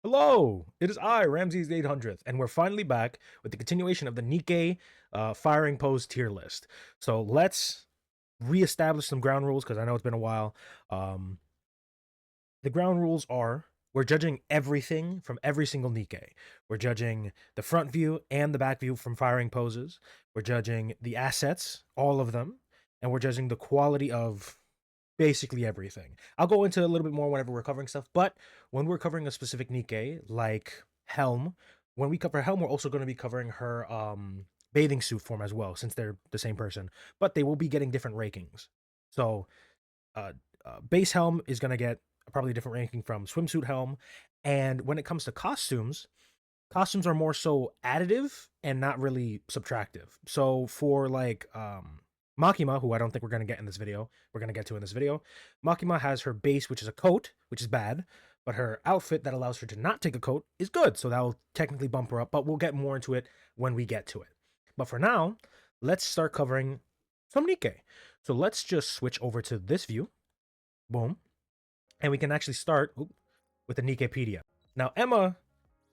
Hello, it is I, Ramses 800th, and we're finally back with the continuation of the Nikke firing pose tier list. So let's reestablish some ground rules because I know it's been a while. Um, the ground rules are we're judging everything from every single Nikke. We're judging the front view and the back view from firing poses. We're judging the assets, all of them, and we're judging the quality of basically everything. I'll go into a little bit more whenever we're covering stuff, but when we're covering a specific Nikke, like Helm, when we cover Helm, we're also going to be covering her bathing suit form as well, since they're the same person, but they will be getting different rankings. So, uh, base Helm is going to get probably a different ranking from swimsuit Helm, and when it comes to costumes, costumes are more so additive and not really subtractive. So for like Makima, who I don't think we're going to get in this video, we're going to get to in this video, Makima has her base, which is a coat, which is bad, but her outfit that allows her to not take a coat is good. So that will technically bump her up, but we'll get more into it when we get to it. But for now, let's start covering some Nikke. So let's just switch over to this view. Boom. And we can actually start with the Nikkepedia. Now, Emma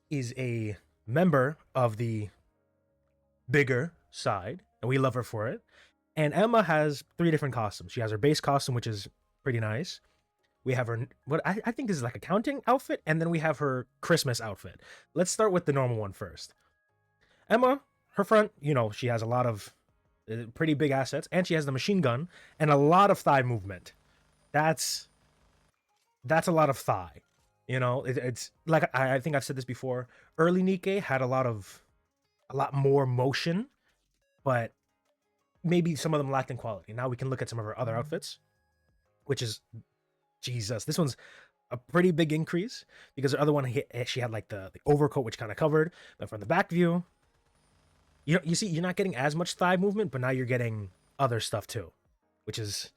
is a member of the bigger side, and we love her for it. And Emma has three different costumes. She has her base costume, which is pretty nice. We have her, what I think this is like a counting outfit, and then we have her Christmas outfit. Let's start with the normal one first. Emma, her front, she has a lot of pretty big assets, and she has the machine gun and a lot of thigh movement. That's a lot of thigh. It's like I think I've said this before. Early Nikke had a lot more motion, but maybe some of them lacked in quality. Now we can look at some of her other outfits, which is Jesus. This one's a pretty big increase because the other one she had like the overcoat, which kind of covered, but from the back view, you see you're not getting as much thigh movement, but now you're getting other stuff too, which is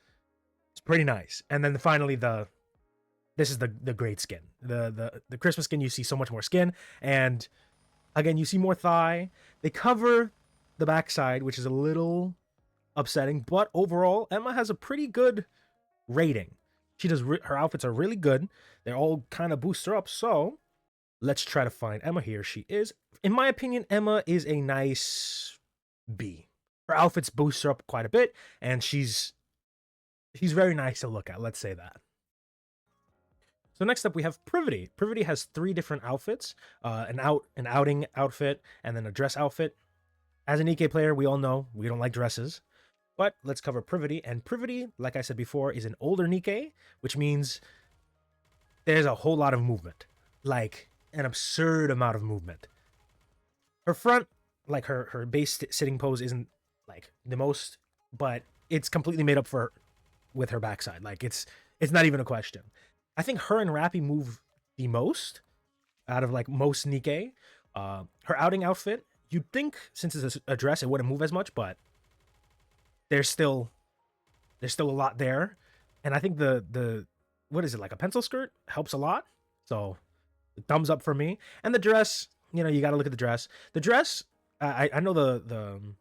it's pretty nice. And then finally this is the great skin. The Christmas skin, you see so much more skin, and again, you see more thigh. They cover the backside, which is a little upsetting, but overall, Emma has a pretty good rating. She does her outfits are really good. They all kind of boost her up. So let's try to find Emma here. She is, in my opinion, Emma is a nice B. Her outfits boost her up quite a bit, and she's very nice to look at. Let's say that. So next up, we have Privity. Privity has three different outfits, an outing outfit, and then a dress outfit. As a Nikke player, we all know we don't like dresses, but let's cover Privity. And Privity, like I said before, is an older Nikke, which means there's a whole lot of movement, like an absurd amount of movement. Her front, like her base sitting pose, isn't like the most, but it's completely made up for with her backside. Like it's not even a question. I think her and Rappy move the most out of like most Nikke. Her outing outfit, you'd think since it's a dress, it wouldn't move as much, but there's still a lot there. And I think the what is it, like a pencil skirt helps a lot. So thumbs up for me. And the dress, you got to look at the dress. The dress, I know the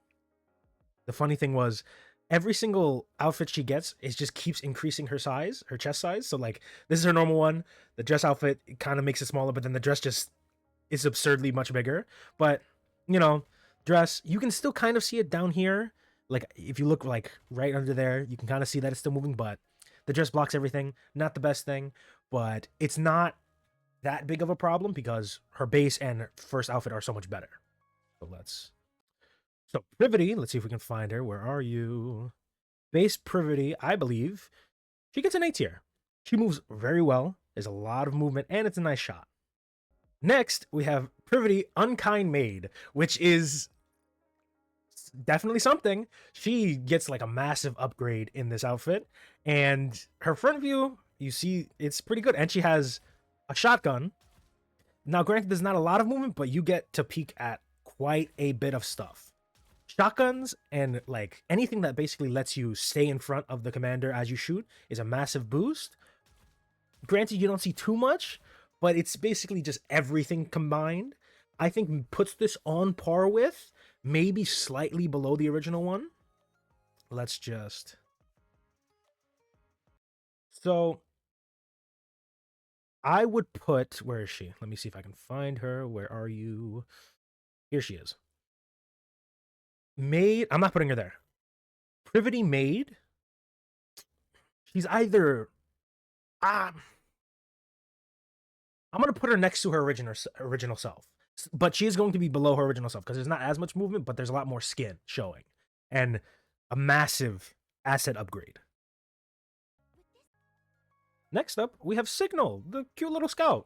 funny thing was every single outfit she gets is just keeps increasing her size, her chest size. So like this is her normal one. The dress outfit kind of makes it smaller, but then the dress just is absurdly much bigger. But dress, you can still kind of see it down here. Like if you look like right under there, you can kind of see that it's still moving, but the dress blocks everything. Not the best thing, but it's not that big of a problem because her base and first outfit are so much better. So Privity, let's see if we can find her. Where are you? Base Privity, I believe. She gets an A tier. She moves very well. There's a lot of movement, and it's a nice shot. Next, we have Privity Unkind Maid, which is definitely something. She gets like a massive upgrade in this outfit, and her front view, you see, it's pretty good. And she has a shotgun. Now, granted, there's not a lot of movement, but you get to peek at quite a bit of stuff. Shotguns and like anything that basically lets you stay in front of the commander as you shoot is a massive boost. Granted, you don't see too much, but it's basically just everything combined. I think puts this on par with, maybe slightly below the original one. Let's just... So I would put, where is she? Let me see if I can find her. Where are you? Here she is. Maid. I'm not putting her there. Privity maid. She's either. Ah, I'm gonna put her next to her original self, but she is going to be below her original self because there's not as much movement, but there's a lot more skin showing, and a massive asset upgrade. Next up, we have Signal, the cute little scout.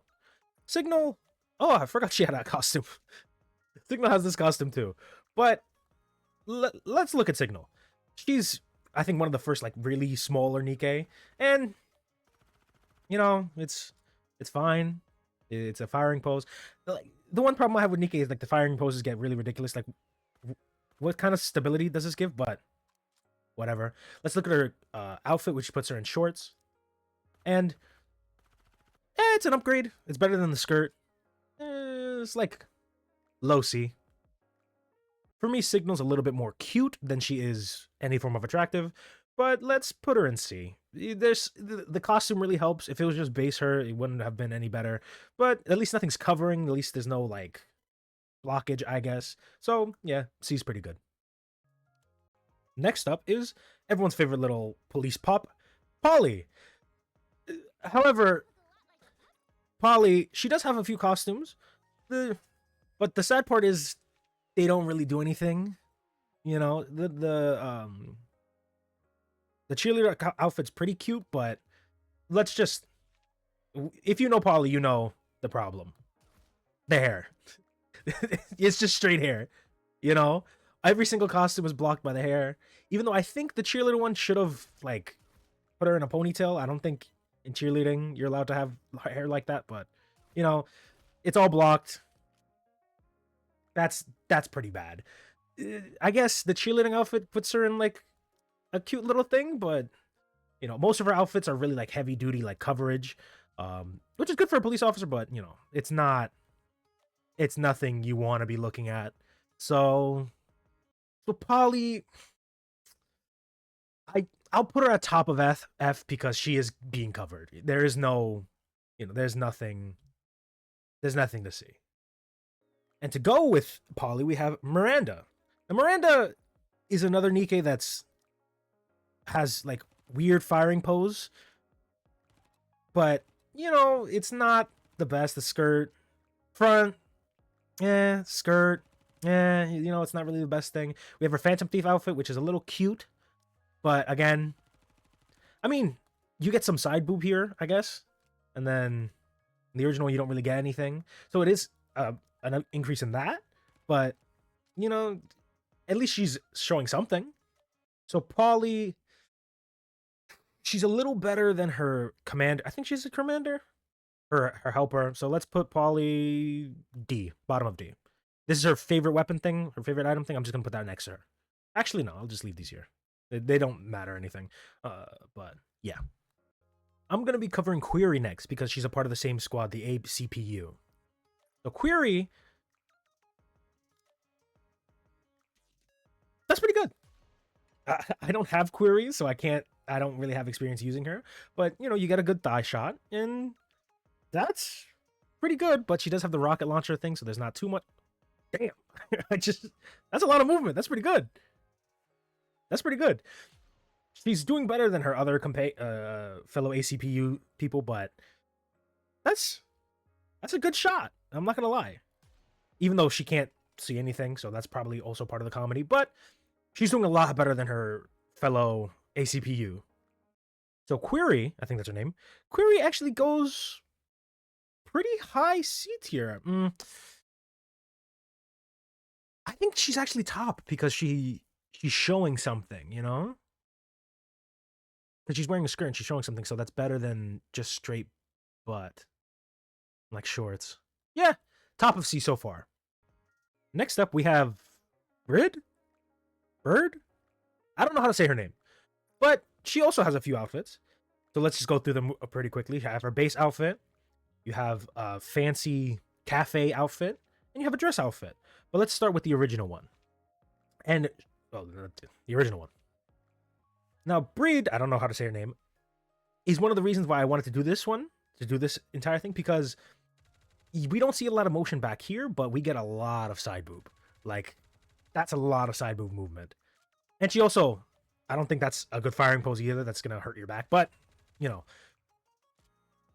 Signal. Oh, I forgot she had that costume. Signal has this costume too, but let's look at Signal. She's, I think, one of the first like really smaller Nikke, and it's fine. It's a firing pose. Like the one problem I have with Nikke is like the firing poses get really ridiculous. Like, what kind of stability does this give? But whatever. Let's look at her outfit, which puts her in shorts, and it's an upgrade. It's better than the skirt. It's like low C. For me, Signal's a little bit more cute than she is any form of attractive, but let's put her in C. The costume really helps. If it was just base her, it wouldn't have been any better. But at least nothing's covering. At least there's no like blockage, I guess. So yeah, C's pretty good. Next up is everyone's favorite little police pup, Polly. However, Polly, she does have a few costumes, but the sad part is they don't really do anything. The cheerleader outfit's pretty cute, but let's just, if you know Polly, you know the problem. The hair. It's just straight hair. Every single costume is blocked by the hair. Even though I think the cheerleader one should have like put her in a ponytail. I don't think in cheerleading you're allowed to have hair like that, but it's all blocked. That's pretty bad. I guess the cheerleading outfit puts her in like a cute little thing, but most of her outfits are really like heavy duty, like coverage, which is good for a police officer, but it's nothing you want to be looking at. So Polly, I'll put her at top of F because she is being covered. There is no, there's nothing to see. And to go with Polly, we have Miranda. Now, Miranda is another Nikke has like weird firing pose, but it's not the best. The skirt, front, skirt, it's not really the best thing. We have her Phantom Thief outfit, which is a little cute, but again, I mean, you get some side boob here, I guess, and then in the original you don't really get anything, so it is an increase in that, but at least she's showing something. So Polly, she's a little better than her commander. I think she's a commander, her helper. So let's put Polly D, bottom of D. This is her favorite weapon thing, her favorite item thing. I'm just gonna put that next to her. Actually, no, I'll just leave these here. They don't matter anything. But yeah, I'm gonna be covering Query next because she's a part of the same squad, the ACPU. So Query, that's pretty good. I don't have Queries, so I don't really have experience using her. But you get a good thigh shot, and that's pretty good. But she does have the rocket launcher thing, so there's not too much. Damn, that's a lot of movement. That's pretty good. That's pretty good. She's doing better than her other fellow ACPU people, but that's a good shot. I'm not gonna lie. Even though she can't see anything, so that's probably also part of the comedy. But she's doing a lot better than her fellow ACPU. So Query, I think that's her name. Query actually goes pretty high C tier. I think she's actually top because she's showing something, because she's wearing a skirt and she's showing something, so that's better than just straight butt, like shorts. Yeah, top of C so far. Next up, we have Bird? I don't know how to say her name, but she also has a few outfits. So let's just go through them pretty quickly. You have her base outfit, you have a fancy cafe outfit, and you have a dress outfit. But let's start with the original one. And, well, the original one. Now, Breed, I don't know how to say her name, is one of the reasons why I wanted to do this one, to do this entire thing because we don't see a lot of motion back here, but we get a lot of side boob. Like, that's a lot of side boob movement. And she also, I don't think that's a good firing pose either. That's gonna hurt your back, but you know,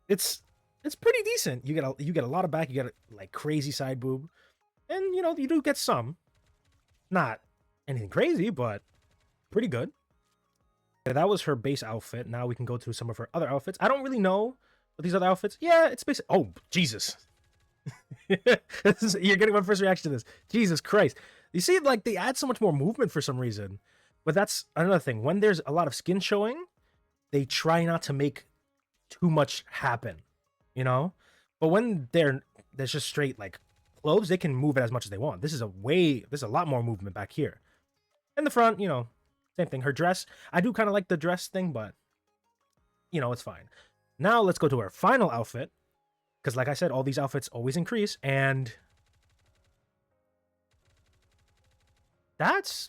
it's pretty decent. You get a lot of back. You get like crazy side boob, and you know you do get some, not anything crazy, but pretty good. That was her base outfit. Now we can go through some of her other outfits. I don't really know what these other outfits. Yeah, it's basic. Oh Jesus! You're getting my first reaction to this. Jesus Christ! You see, like they add so much more movement for some reason. But that's another thing. When there's a lot of skin showing, they try not to make too much happen, you know? But when there's just straight like clothes, they can move it as much as they want. This is a lot more movement back here. In the front, you know, same thing. Her dress, I do kind of like the dress thing, but you know, it's fine. Now let's go to her final outfit. Because like I said, all these outfits always increase, and that's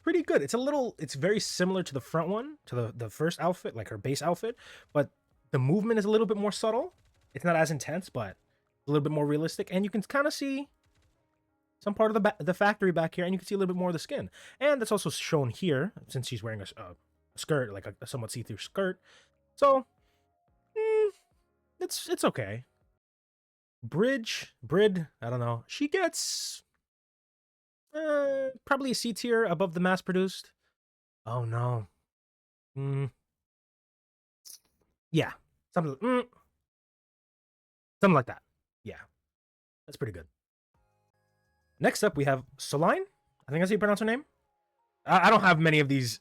pretty good. It's very similar to the front one, to the first outfit, like her base outfit, but the movement is a little bit more subtle. It's not as intense, but a little bit more realistic, and you can kind of see some part of the factory back here, and you can see a little bit more of the skin. And that's also shown here, since she's wearing a skirt, like a somewhat see-through skirt. So, it's okay. Brid, I don't know. She gets probably a C tier above the mass-produced. Oh no. Yeah, something like that. Yeah, that's pretty good. Next up, we have Soline. I think that's how you pronounce her name. I don't have many of these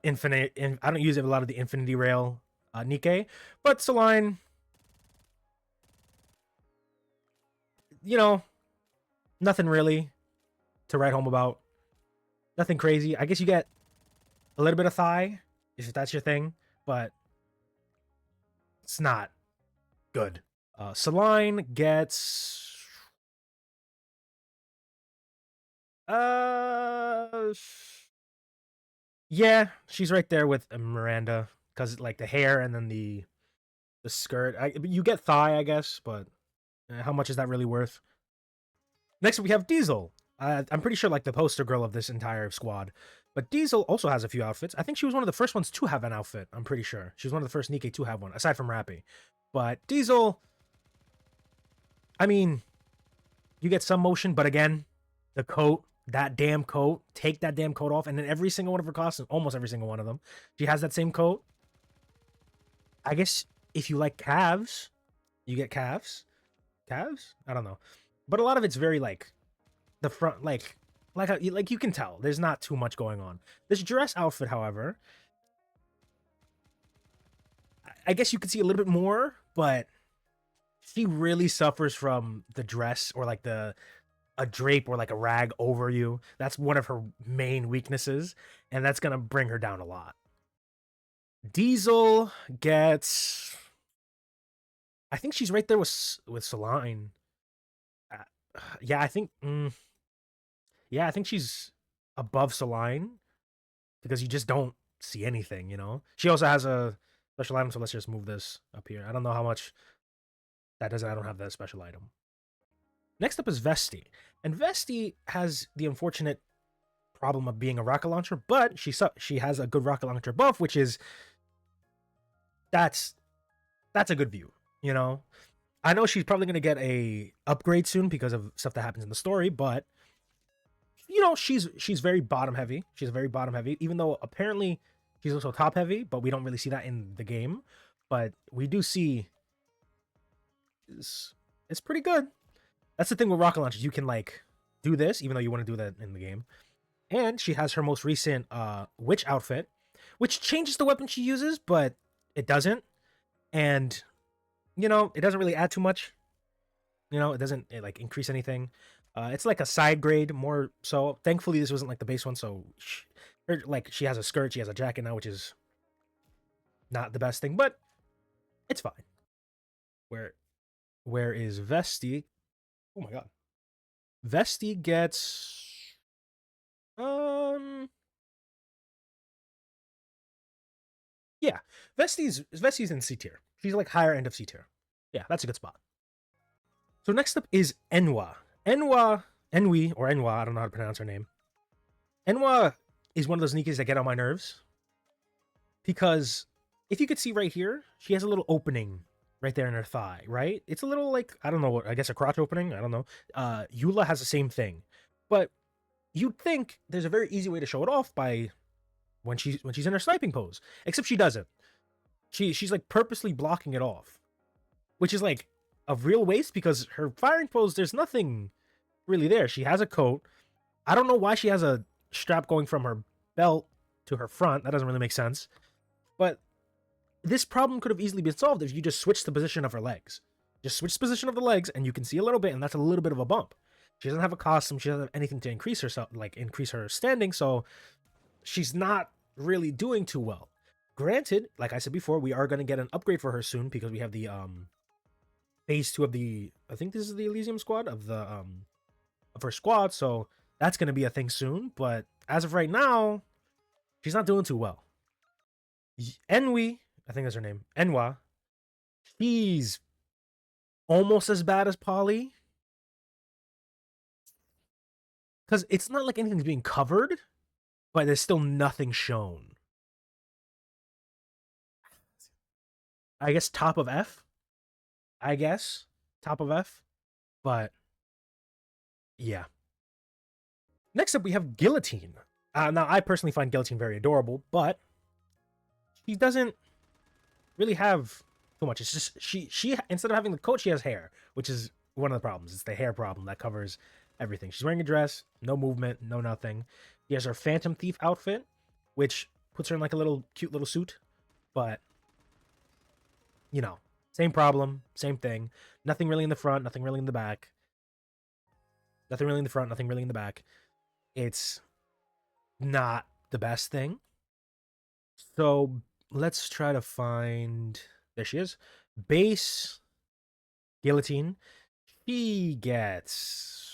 infinite. I don't use a lot of the Infinity Rail Nikke, but Soline, you know, nothing really to write home about. Nothing crazy. I guess you get a little bit of thigh if that's your thing, but it's not good. Soline gets yeah, she's right there with Miranda because like the hair and then the skirt. You get thigh, I guess, but how much is that really worth? Next, we have Diesel. I'm pretty sure like the poster girl of this entire squad. But Diesel also has a few outfits. I think she was one of the first ones to have an outfit. I'm pretty sure. She was one of the first Nikke to have one, aside from Rappy. But Diesel, I mean, you get some motion, but again, the coat, that damn coat, take that damn coat off, and then every single one of her costumes, almost every single one of them, she has that same coat. I guess if you like calves, you get calves. Calves? I don't know. But a lot of it's very like the front, like you can tell there's not too much going on. This dress outfit, however, I guess you could see a little bit more, but she really suffers from the dress or like a drape or like a rag over you. That's one of her main weaknesses, and that's gonna bring her down a lot. Diesel gets, I think she's right there with Soline. Yeah, I think. Yeah, I think she's above Soline because you just don't see anything. You know, she also has a special item. So let's just move this up here. I don't know how much that does. I don't have that special item. Next up is Vesti, and Vesti has the unfortunate problem of being a rocket launcher, but she has a good rocket launcher buff, which is that's a good view. You know, I know she's probably gonna get a upgrade soon because of stuff that happens in the story, but you know, she's very bottom heavy. She's very bottom heavy, even though apparently she's also top heavy, but we don't really see that in the game. But we do see it's pretty good. That's the thing with rocket launchers. You can like do this, even though you want to do that in the game. And she has her most recent witch outfit, which changes the weapon she uses, but it doesn't. And you know, it doesn't really add too much. You know, it doesn't like increase anything. It's like a side grade more so. Thankfully, this wasn't like the base one. So, she has a skirt, she has a jacket now, which is not the best thing, but it's fine. Where is Vesti? Oh my god, Vesti gets yeah, Vesti's in C tier. She's like higher end of C tier. Yeah, that's a good spot. So next up is Enwa. Enwi, or Enwa, I don't know how to pronounce her name. Enwa is one of those Nikkes that get on my nerves. Because if you could see right here, she has a little opening right there in her thigh, right? It's a little like, I don't know what, I guess a crotch opening, I don't know. Eula has the same thing. But you'd think there's a very easy way to show it off by when she's in her sniping pose. Except she doesn't. She's like purposely blocking it off. Which is like a real waste because her firing pose, there's nothing really there. She has a coat. I don't know why she has a strap going from her belt to her front. That doesn't really make sense. But this problem could have easily been solved if you just switched the position of her legs. Just switch the position of the legs and you can see a little bit, and that's a little bit of a bump. She doesn't have a costume. She doesn't have anything to increase herself, like increase her standing. So she's not really doing too well. Granted, like I said before, we are going to get an upgrade for her soon because we have the phase 2 of the, I think this is the Elysium squad of the of her squad. So that's going to be a thing soon. But as of right now, she's not doing too well. Enwi, I think that's her name, Enwa, she's almost as bad as Polly. Because it's not like anything's being covered, but there's still nothing shown. I guess top of F. I guess top of F. But yeah. Next up, we have Guillotine. Now, I personally find Guillotine very adorable, but she doesn't really have too much. It's just she instead of having the coat, she has hair, which is one of the problems. It's the hair problem that covers everything. She's wearing a dress, no movement, no nothing. She has her Phantom Thief outfit, which puts her in like a little cute little suit, but you know, same problem, same thing. Nothing really in the front, nothing really in the back. Nothing really in the front, nothing really in the back. It's not the best thing. So let's try to find. There she is. Base Guillotine. She gets.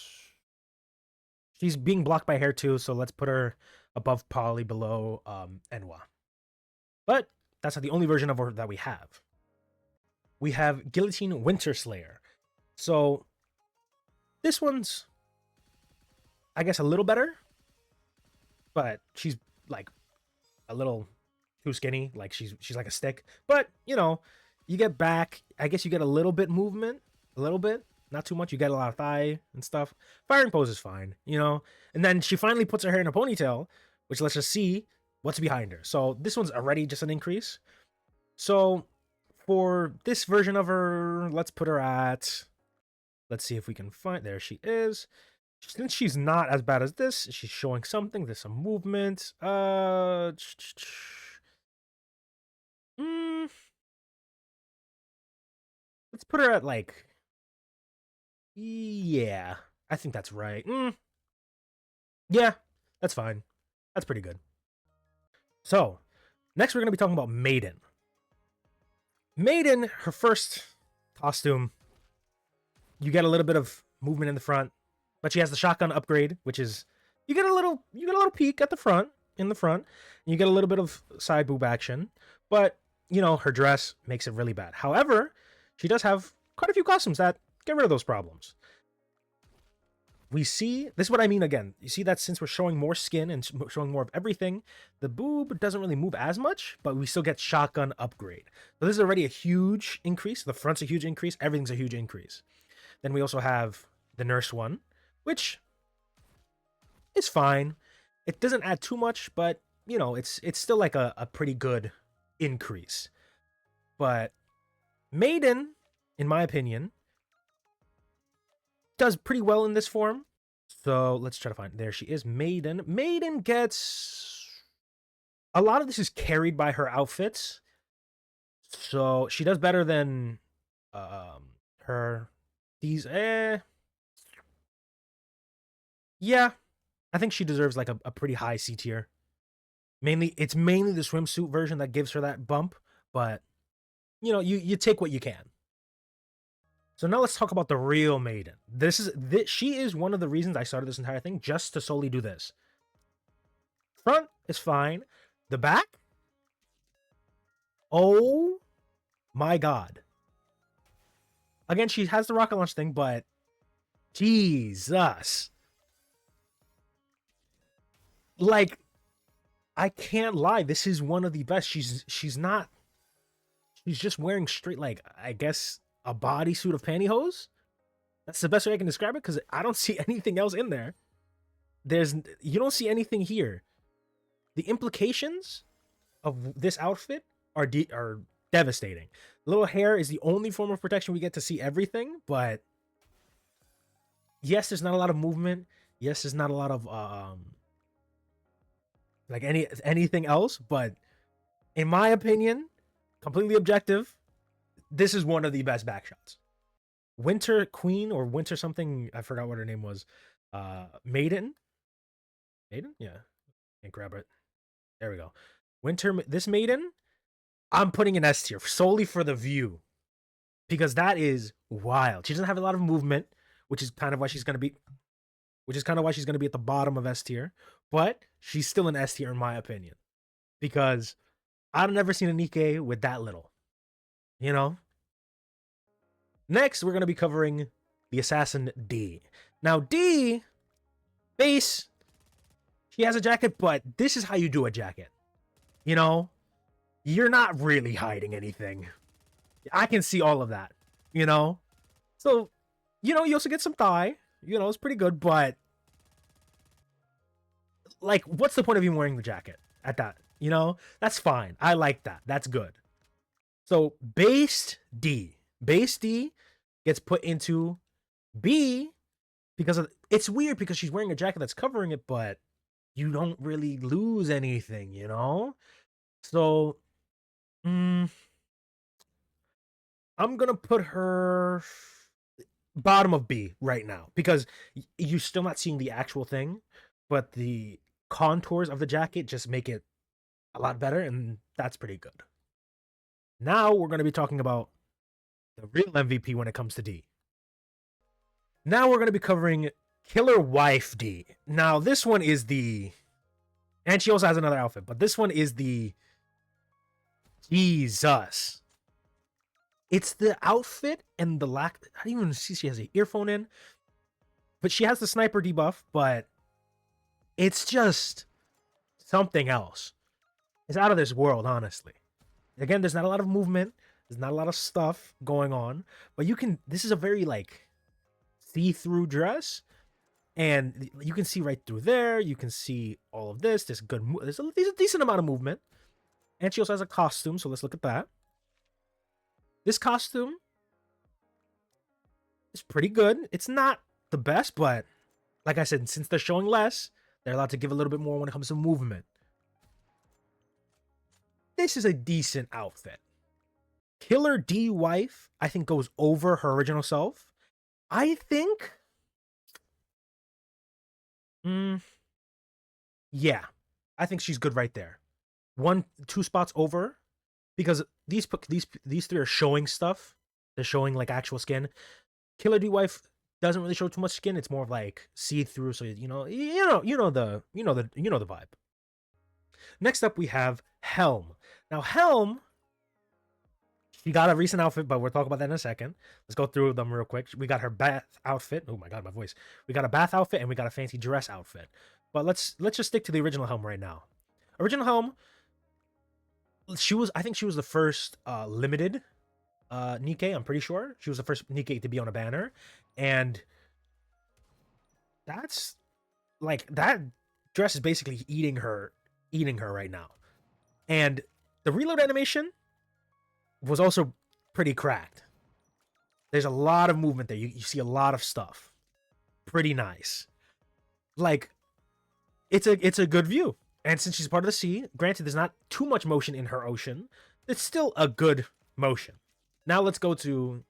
She's being blocked by hair too, so let's put her above Polly, below Enwa. But that's not the only version of her that we have. We have Guillotine Winter Slayer. So this one's, I guess, a little better, but she's like a little too skinny. Like she's like a stick. But you know, you get back. I guess you get a little bit movement, a little bit, not too much. You get a lot of thigh and stuff. Firing pose is fine, you know. And then she finally puts her hair in a ponytail, which lets us see what's behind her. So this one's already just an increase. So for this version of her, let's put her at. Let's see if we can find. There she is. Since she's not as bad as this, she's showing something. There's some movement. Let's put her at like. Yeah, I think that's right. Yeah, that's fine. That's pretty good. So, next we're going to be talking about Maiden. Maiden, her first costume, you get a little bit of movement in the front, but she has the shotgun upgrade, which is you get a little peek at the front, in the front, and you get a little bit of side boob action, but you know, her dress makes it really bad. However, she does have quite a few costumes that get rid of those problems. We see, this is what I mean again. You see that since we're showing more skin and showing more of everything, the boob doesn't really move as much, but we still get shotgun upgrade. So this is already a huge increase. The front's a huge increase. Everything's a huge increase. Then we also have the nurse one, which is fine. It doesn't add too much, but you know, it's still like a pretty good increase. But Maiden, in my opinion, does pretty well in this form. So let's try to find. There she is, Maiden. Maiden gets a lot of this is carried by her outfits. So she does better than her these yeah. I think she deserves like a pretty high C tier. It's mainly the swimsuit version that gives her that bump, but you know, you take what you can. So now let's talk about the real Maiden. She is one of the reasons I started this entire thing, just to solely do this. Front is fine. The back? Oh my god. Again, she has the rocket launch thing, but Jesus. Like, I can't lie. This is one of the best. She's not. She's just wearing straight, like, I guess, a bodysuit of pantyhose. That's the best way I can describe it, because I don't see anything else in there. You don't see anything here. The implications of this outfit are devastating. Little hair is the only form of protection we get to see everything, but yes, there's not a lot of movement. Yes, there's not a lot of like anything else, but in my opinion, completely objective, this is one of the best back shots. Winter Queen or Winter something, I forgot what her name was. Maiden? Yeah. Can't grab it. There we go. This Maiden, I'm putting an S tier solely for the view. Because that is wild. She doesn't have a lot of movement, which is kind of why she's gonna be at the bottom of S tier. But she's still an S tier in my opinion. Because I've never seen a Nikke with that little. You know? Next, we're gonna be covering the Assassin D. Now, D base, she has a jacket, but this is how you do a jacket. You know? You're not really hiding anything. I can see all of that, you know? So, you know, you also get some thigh. You know, it's pretty good, but like, what's the point of even wearing the jacket at that? You know? That's fine. I like that. That's good. So, base D gets put into B because it's weird because she's wearing a jacket that's covering it, but you don't really lose anything, you know? So, I'm gonna put her bottom of B right now because you're still not seeing the actual thing, but the contours of the jacket just make it a lot better, and that's pretty good. Now we're gonna be talking about the real MVP when it comes to D. Now we're gonna be covering Killer Wife D. Now this one is and she also has another outfit, but this one is the Jesus. It's the outfit and the lack. I didn't even see she has an earphone in, but she has the sniper debuff, but it's just something else. It's out of this world, honestly. Again, there's not a lot of movement. There's not a lot of stuff going on, but this is a very like see-through dress, and you can see right through there. You can see all of this. There's a decent amount of movement, and she also has a costume. So let's look at that. This costume is pretty good. It's not the best, but like I said, since they're showing less, they're allowed to give a little bit more when it comes to movement. This is a decent outfit. Killer D wife, I think, goes over her original self. I think, yeah, I think she's good right there. 2 spots over, because these three are showing stuff. They're showing like actual skin. Killer D wife doesn't really show too much skin. It's more of like see through. So you know the vibe. Next up, we have Helm. Now Helm, she got a recent outfit, but we'll talk about that in a second. Let's go through them real quick. We got her bath outfit. Oh my god, my voice. We got a bath outfit and we got a fancy dress outfit. But let's just stick to the original Helm right now. Original Helm, I think she was the first limited Nikke. I'm pretty sure she was the first Nikke to be on a banner, and that's like that dress is basically eating her right now. And the reload animation was also pretty cracked. There's a lot of movement there. You see a lot of stuff. Pretty nice. Like, it's a good view. And since she's part of the sea, granted there's not too much motion in her ocean, it's still a good motion. Now let's go to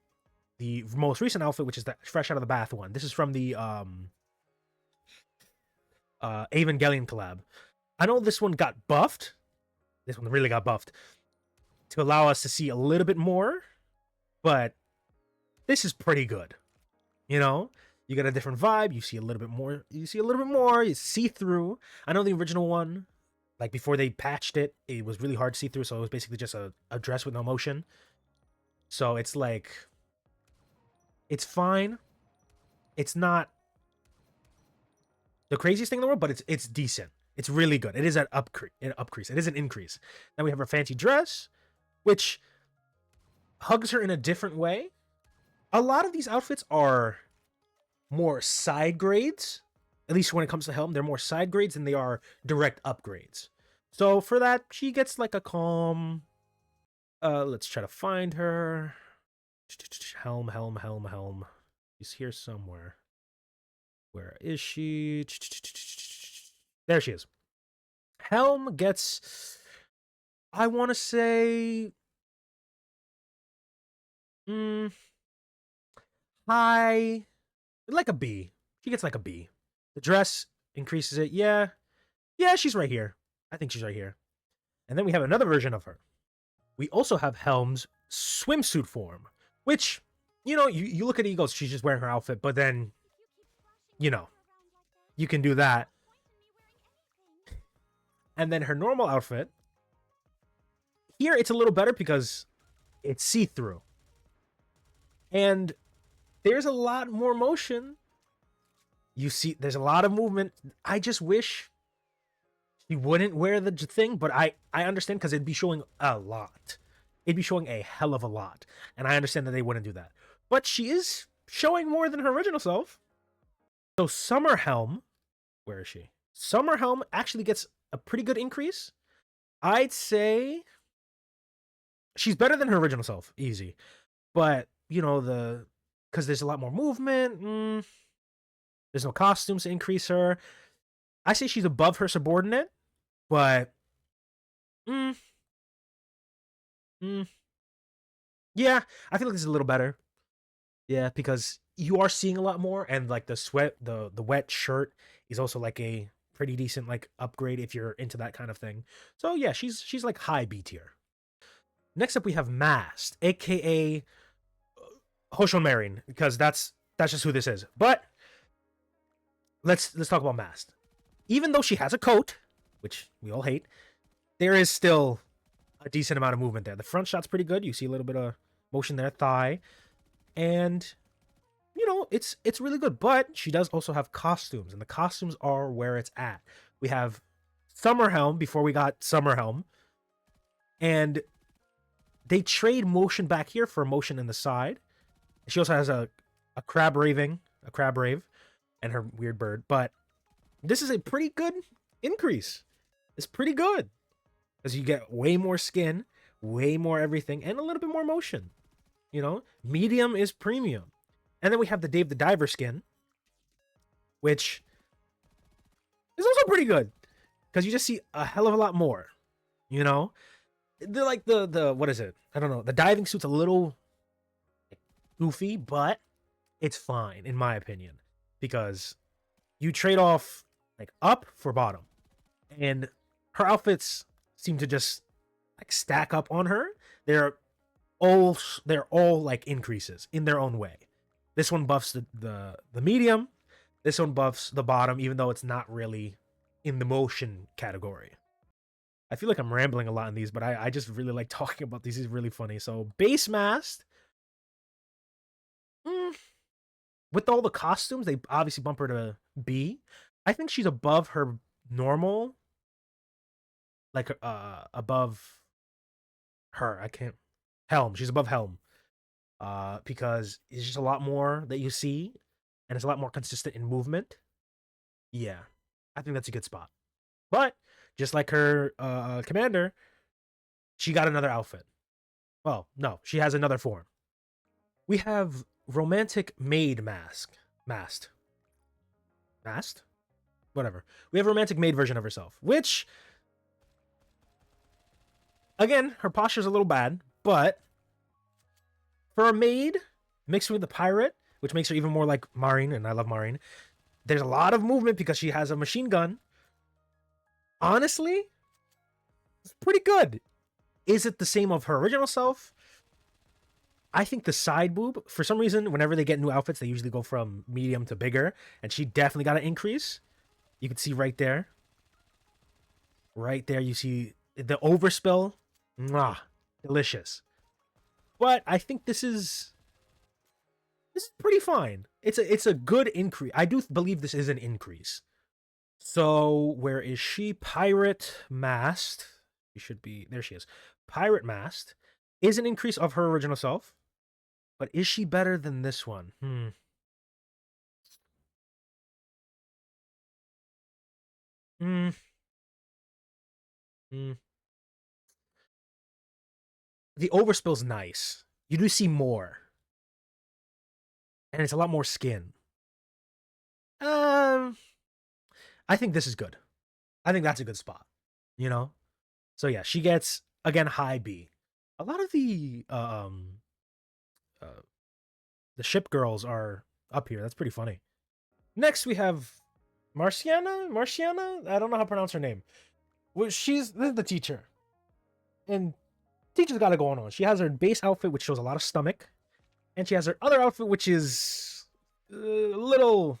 the most recent outfit, which is the fresh out of the bath one. This is from the Evangelion collab. I know this one got buffed. This one really got buffed to allow us to see a little bit more, but this is pretty good. You know, you get a different vibe. You see a little bit more. You see through. I know the original one, like before they patched it, it was really hard to see through. So it was basically just a dress with no motion. So it's like It's fine. It's not the craziest thing in the world, but it's decent. It's really good. It is an upcrease. It is an increase. Then we have her fancy dress, which hugs her in a different way. A lot of these outfits are more side grades, at least when it comes to Helm. They're more side grades than they are direct upgrades. So for that, she gets like a calm. Let's try to find her. Helm. She's here somewhere. Where is she? There she is. Helm gets, I want to say, high, like a B. She gets like a B. The dress increases it. Yeah, she's right here. I think she's right here. And then we have another version of her. We also have Helm's swimsuit form, which, you look at Eagles, she's just wearing her outfit, but then, you can do that. And then her normal outfit, here it's a little better because it's see-through. And there's a lot more motion. You see, there's a lot of movement. I just wish she wouldn't wear the thing, but I understand because it'd be showing a lot. It'd be showing a hell of a lot. And I understand that they wouldn't do that. But she is showing more than her original self. So Summer Helm, where is she? Summer Helm actually gets a pretty good increase. I'd say she's better than her original self, easy. But, because there's a lot more movement, there's no costumes to increase her. I say she's above her subordinate, but yeah, I feel like this is a little better. Yeah, because you are seeing a lot more, and like the wet shirt is also like a pretty decent like upgrade if you're into that kind of thing. So yeah, she's like high B tier. Next up we have Mast, aka Hoshon Marin, because that's just who this is. But let's talk about Mast. Even though she has a coat, which we all hate, there is still a decent amount of movement there. The front shot's pretty good. You see a little bit of motion there, thigh, and it's really good. But she does also have costumes, and the costumes are where it's at. We have Summer Helm before we got Summer Helm, and they trade motion back here for motion in the side. She also has a crab rave, and her weird bird. But this is a pretty good increase. It's pretty good because you get way more skin, way more everything, and a little bit more motion. Medium is premium. And then we have the Dave the Diver skin, which is also pretty good because you just see a hell of a lot more. They're like the what is it? I don't know. The diving suit's a little goofy, but it's fine in my opinion because you trade off like up for bottom, and her outfits seem to just like stack up on her. They're all like increases in their own way. This one buffs the medium. This one buffs the bottom, even though it's not really in the motion category. I feel like I'm rambling a lot in these, but I just really like talking about these. It's really funny. So base Mast, with all the costumes, they obviously bump her to B. I think she's above her normal, like above her. I can't. Helm. She's above Helm. Because it's just a lot more that you see, and it's a lot more consistent in movement. Yeah, I think that's a good spot. But just like her commander, she got another outfit. Well, no, she has another form. We have romantic maid mast, whatever. We have romantic maid version of herself, which again, her posture's a little bad, but for a maid mixed with the pirate, which makes her even more like Marin, and I love Marin, there's a lot of movement because she has a machine gun. Honestly, it's pretty good. Is it the same of her original self? I think the side boob, for some reason, whenever they get new outfits, they usually go from medium to bigger, and she definitely got an increase. You can see right there. Right there, you see the overspill. Mwah, delicious. But I think this is This is pretty fine. It's a good increase. I do believe this is an increase. So where is she? Pirate Mast. She should be there. She is. Pirate Mast is an increase of her original self, but is she better than this one? Hmm. Hmm. The overspill's nice. You do see more, and it's a lot more skin. Um, I think this is good. I think that's a good spot. You know. So yeah, she gets again high B. A lot of uh, the ship girls are up here. That's pretty funny. Next we have Marciana. Marciana. I don't know how to pronounce her name. Well, this is the teacher, and teacher's got it going on. She has her base outfit, which shows a lot of stomach, and she has her other outfit, which is a little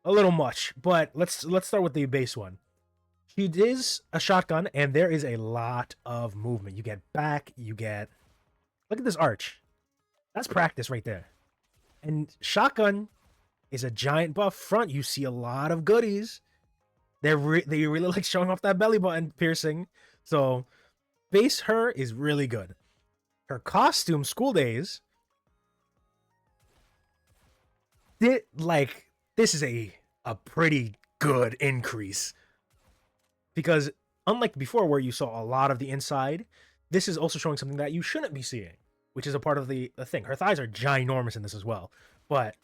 much. But let's start with the base one. She is a shotgun, and there is a lot of movement. You get back, you get look at this arch. That's practice right there. And shotgun is a giant buff front. You see a lot of goodies. They really like showing off that belly button piercing. So base her is really good. Her costume, school days, this is a pretty good increase because unlike before where you saw a lot of the inside, this is also showing something that you shouldn't be seeing, which is a part of the thing. Her thighs are ginormous in this as well, but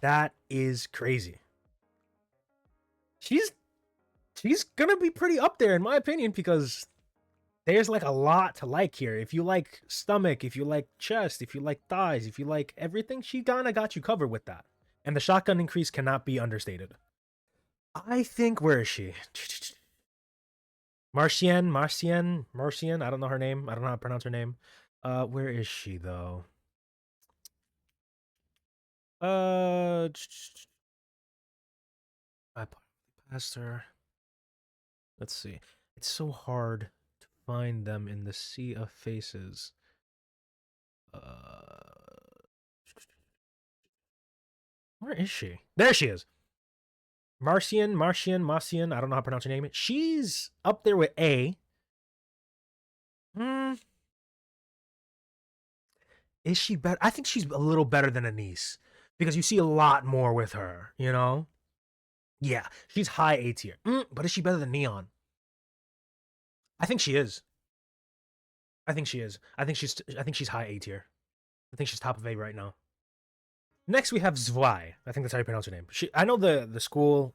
that is crazy. She's she's gonna be pretty up there in my opinion because there's like a lot to like here. If you like stomach, if you like chest, if you like thighs, if you like everything, she kind of got you covered with that. And the shotgun increase cannot be understated. I think where is she? Marcian. I don't know her name. I don't know how to pronounce her name. Where is she though? I passed her. Let's see. It's so hard to find them in the sea of faces. Where is she? There she is. Marcian. I don't know how to pronounce her name. She's up there with A. Hmm. Is she better? I think she's a little better than Anise because you see a lot more with her. You know? Yeah, she's high A tier. But is she better than Neon? I think she is. I think she is. I think she's high A tier. I think she's top of A right now. Next we have Zwei. I think that's how you pronounce her name. I know the school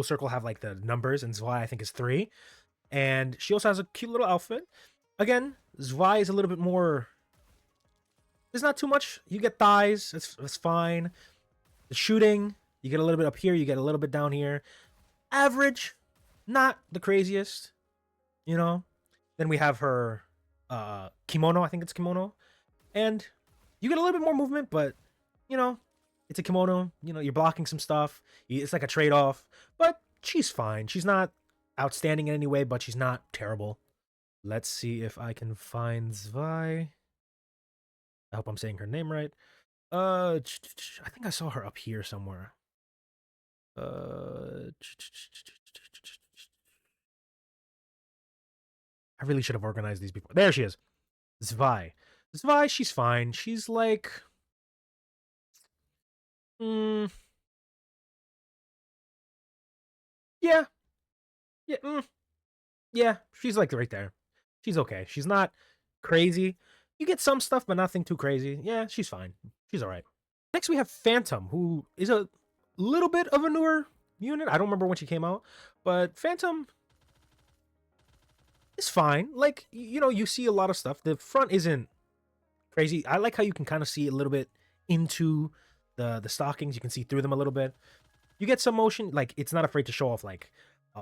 circle have like the numbers, and Zwei I think is 3. And she also has a cute little outfit. Again, Zwei is a little bit more. There's not too much. You get thighs. That's fine. The shooting, you get a little bit up here. You get a little bit down here. Average, not the craziest. You know. Then we have her kimono. I think it's kimono, and you get a little bit more movement, but you know, it's a kimono. You know, you're blocking some stuff. It's like a trade off, but she's fine. She's not outstanding in any way, but she's not terrible. Let's see if I can find Zwei. I hope I'm saying her name right. I think I saw her up here somewhere. I really should have organized these before. There she is. Zwei. Zwei, she's fine. She's like, mm, yeah, yeah, yeah. She's like right there. She's okay. She's not crazy. You get some stuff, but nothing too crazy. Yeah, she's fine. She's all right. Next, we have Phantom, who is a little bit of a newer unit. I don't remember when she came out, but Phantom is fine. Like, you know, you see a lot of stuff. The front isn't crazy. I like how you can kind of see a little bit into the stockings. You can see through them a little bit. You get some motion. Like, it's not afraid to show off, like, uh,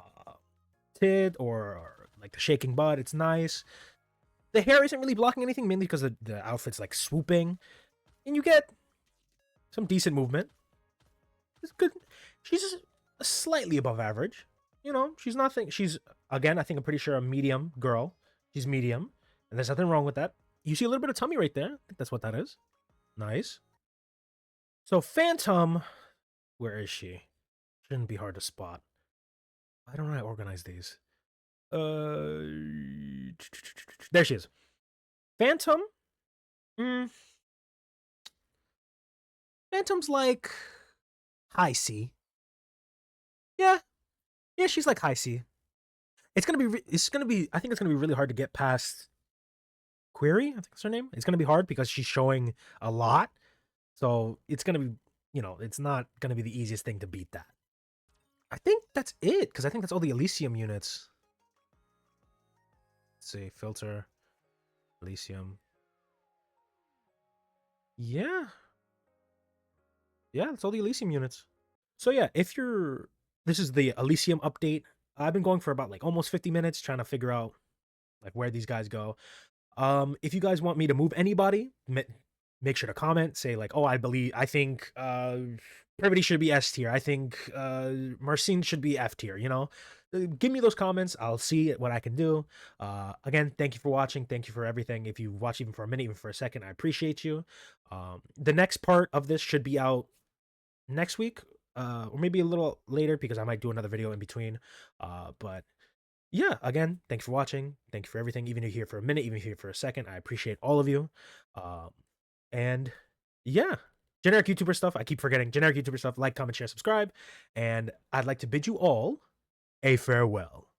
tit or like the shaking butt. It's nice. The hair isn't really blocking anything, mainly because the outfit's like swooping. And you get some decent movement. It's good. She's slightly above average. You know, she's nothing. She's, again, I think I'm pretty sure a medium girl. She's medium. And there's nothing wrong with that. You see a little bit of tummy right there. I think that's what that is. Nice. So Phantom, where is she? Shouldn't be hard to spot. Why don't I organize these? There she is. Phantom. Mm, Phantom's like high C. Yeah, yeah, she's like high C. It's gonna be. It's gonna be. I think it's gonna be really hard to get past Query. I think that's her name. It's gonna be hard because she's showing a lot. So it's gonna be. It's not gonna be the easiest thing to beat that. I think that's it because I think that's all the Elysium units. Let's see, filter, Elysium. Yeah, yeah, that's all the Elysium units. So yeah, if you're this is the Elysium update. I've been going for about like almost 50 minutes trying to figure out like where these guys go. If you guys want me to move anybody, make sure to comment. Say like, oh, I think everybody should be S tier. I think Marcin should be F tier. Give me those comments. I'll see what I can do. Again, thank you for watching. Thank you for everything. If you watched even for a minute, even for a second, I appreciate you. The next part of this should be out next week, or maybe a little later because I might do another video in between. But yeah, again, thank you for watching. Thank you for everything. Even if you're here for a minute, even if you're here for a second, I appreciate all of you. Um, and yeah, generic YouTuber stuff. I keep forgetting generic YouTuber stuff. Like, comment, share, subscribe. And I'd like to bid you all a farewell.